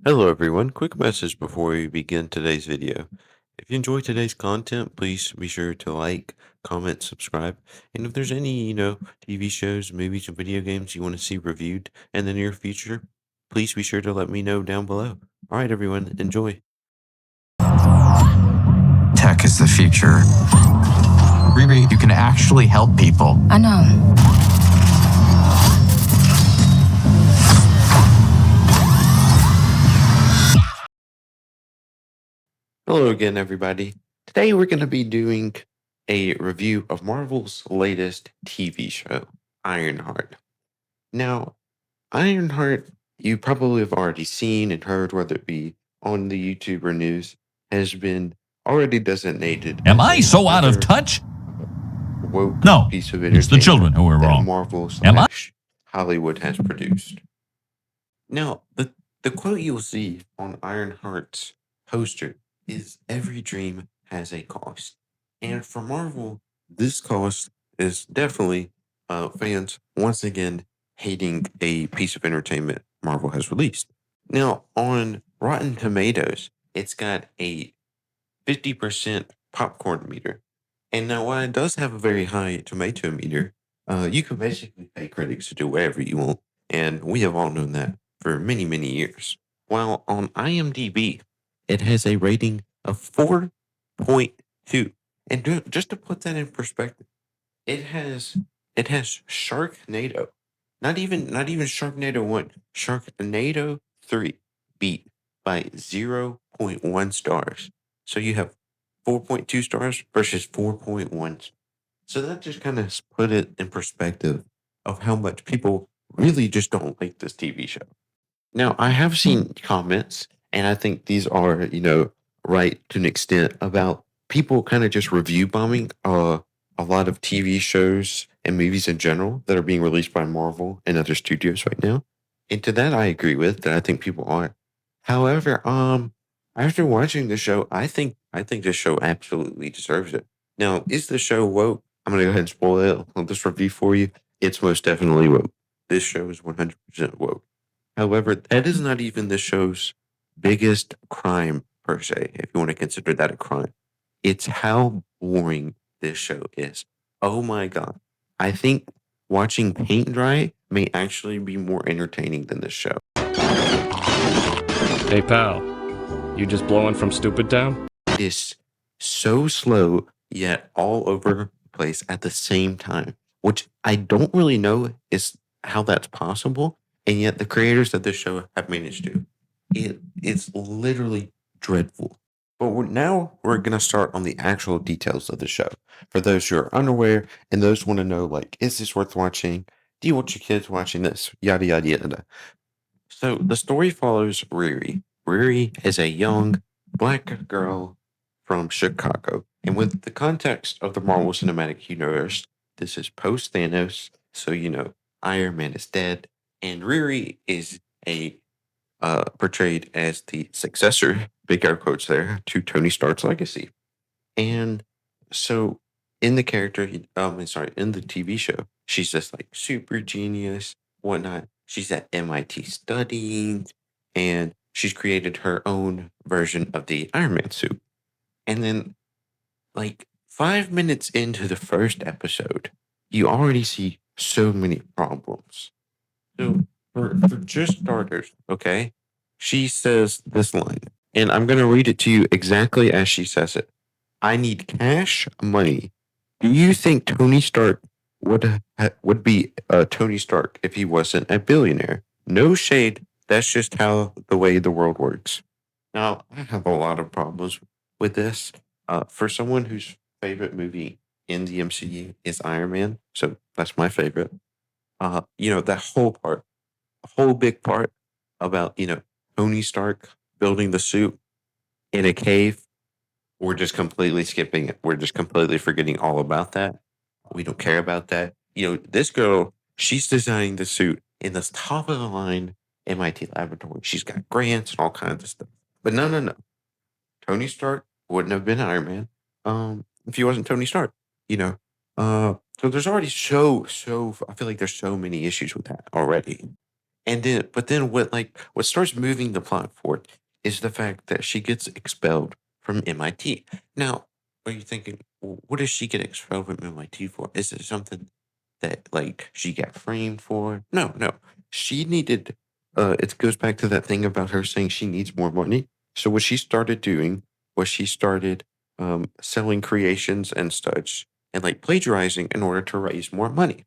Hello everyone, quick message before we begin today's video. If you enjoy today's content, please be sure to like, comment, subscribe, and if there's any, TV shows, movies, and video games you want to see reviewed in the near future, please be sure to let me know down below. All right, everyone, enjoy. Tech is the future. Riri, you can actually help people. I know. Hello again, everybody. Today we're going to be doing a review of Marvel's latest TV show, Ironheart. Now, Ironheart, you probably have already seen and heard, whether it be on the YouTube or news, has been already designated. Am as I so out of another touch? woke No, piece of it's the entertainment children who are that wrong. Marvel Am I? slash Hollywood has produced. Now, the quote you'll see on Ironheart's poster is "Every dream has a cost," and for Marvel, this cost is definitely fans once again hating a piece of entertainment Marvel has released. Now, on Rotten Tomatoes, it's got a 50% popcorn meter. And now, while it does have a very high tomato meter, you can basically pay critics to do whatever you want. And we have all known that for many, many years. While on IMDb, it has a rating of 4.2. And just to put that in perspective, it has Sharknado. Not even Sharknado 1. Sharknado 3 beat by 0.1 stars. So you have 4.2 stars versus 4.1. So that just kind of put it in perspective of how much people really just don't like this TV show. Now, I have seen comments, and I think these are, right to an extent about people kind of just review bombing a lot of TV shows and movies in general that are being released by Marvel and other studios right now. And to that, I agree with that. I think people are. However, after watching the show, I think this show absolutely deserves it. Now, is the show woke? I'm gonna go ahead and spoil it on this review for you. It's most definitely woke. This show is 100% woke. However, that is not even the show's biggest crime per se, if you want to consider that a crime. It's how boring this show is. Oh my god. I think watching paint dry may actually be more entertaining than this show. Hey pal, you just blowing from Stupid Town? It is so slow yet all over the place at the same time, which I don't really know is how that's possible, and yet the creators of this show have managed to. It's literally dreadful. But now we're gonna start on the actual details of the show. For those who are unaware and those who want to know, like, is this worth watching? Do you want your kids watching this? Yada yada yada. So the story follows Riri. Riri is a young black girl from Chicago. And with the context of the Marvel Cinematic Universe, this is post Thanos. So, Iron Man is dead. And Riri is a portrayed as the successor, big air quotes there, to Tony Stark's legacy. And so in the character, in the TV show, she's just like super genius, whatnot. She's at MIT studying, and she's created her own version of the Iron Man suit. And then, like 5 minutes into the first episode, you already see so many problems. So, for just starters, okay, she says this line, and I'm going to read it to you exactly as she says it. I need cash money. Do you think Tony Stark would be Tony Stark if he wasn't a billionaire? No shade. That's just how the way the world works. Now, I have a lot of problems with this. For someone whose favorite movie in the MCU is Iron Man, so that's my favorite. That whole big part about Tony Stark building the suit in a cave. We're just completely skipping it. We're just completely forgetting all about that. We don't care about that. This girl, she's designing the suit in this top of the line MIT laboratory. She's got grants and all kinds of stuff. But no, no, no. Tony Stark wouldn't have been Iron Man if he wasn't Tony Stark. You know. So there's already I feel like there's so many issues with that already. And then, but then what starts moving the plot forward is the fact that she gets expelled from MIT. Now, are you thinking, what does she get expelled from MIT for? Is it something that like she got framed for? No, no. She needed it goes back to that thing about her saying she needs more money. So what she started doing was she started selling creations and such and like plagiarizing in order to raise more money.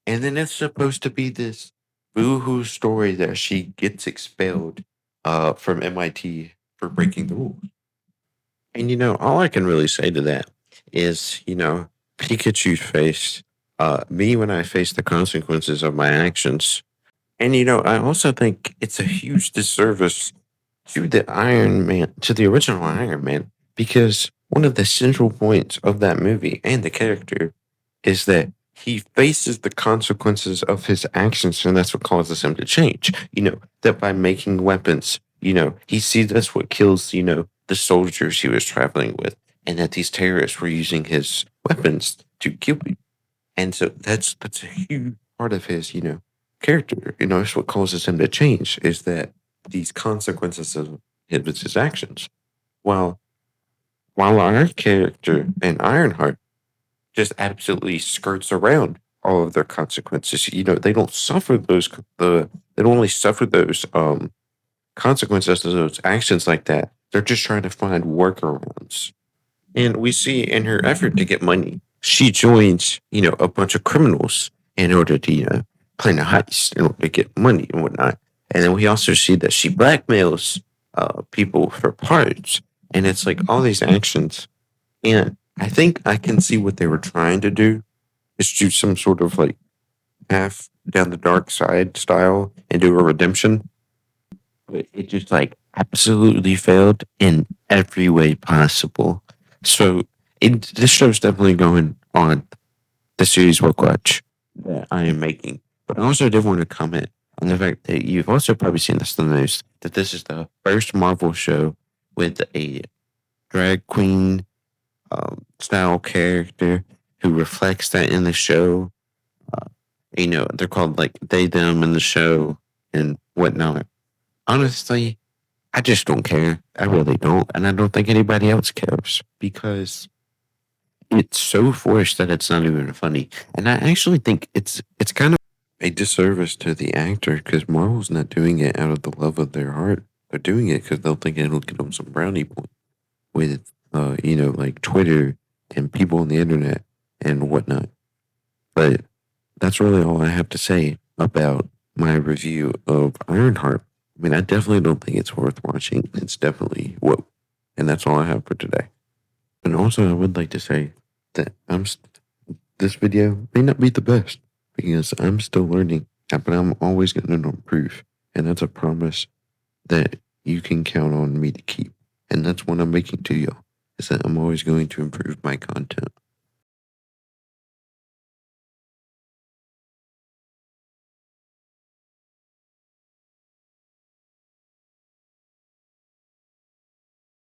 And then it's supposed to be this boo-hoo story that she gets expelled from MIT for breaking the rules. And all I can really say to that is, Pikachu's face, me when I face the consequences of my actions. And I also think it's a huge disservice to the Iron Man, to the original Iron Man, because one of the central points of that movie and the character is that he faces the consequences of his actions, and that's what causes him to change. That by making weapons, he sees that's what kills, the soldiers he was traveling with, and that these terrorists were using his weapons to kill people. And so that's a huge part of his, character. It's what causes him to change is that these consequences of his actions. While while our character in Ironheart just absolutely skirts around all of their consequences. They don't suffer they don't only suffer those consequences of those actions like that. They're just trying to find workarounds. And we see in her effort to get money, she joins, a bunch of criminals in order to, plan a heist in order to get money and whatnot. And then we also see that she blackmails people for parts. And it's like all these actions. And I think I can see what they were trying to do is do some sort of like half down the dark side style and do a redemption. But it just like absolutely failed in every way possible. So this show's definitely going on the series we'll watch that I am making. But I also did want to comment on the fact that you've also probably seen this in the news that this is the first Marvel show with a drag queen style character who reflects that in the show. Uh, they're called like they, them in the show and whatnot. Honestly, I just don't care. I really don't. And I don't think anybody else cares because it's so forced that it's not even funny. And I actually think it's kind of a disservice to the actor because Marvel's not doing it out of the love of their heart. They're doing it because they'll think it'll get them some brownie points with, like Twitter and people on the internet and whatnot. But that's really all I have to say about my review of Ironheart. I mean, I definitely don't think it's worth watching. It's definitely whoa. And that's all I have for today. And also, I would like to say that this video may not be the best because I'm still learning, but I'm always going to improve. And that's a promise that you can count on me to keep. And that's what I'm making to you is that I'm always going to improve my content.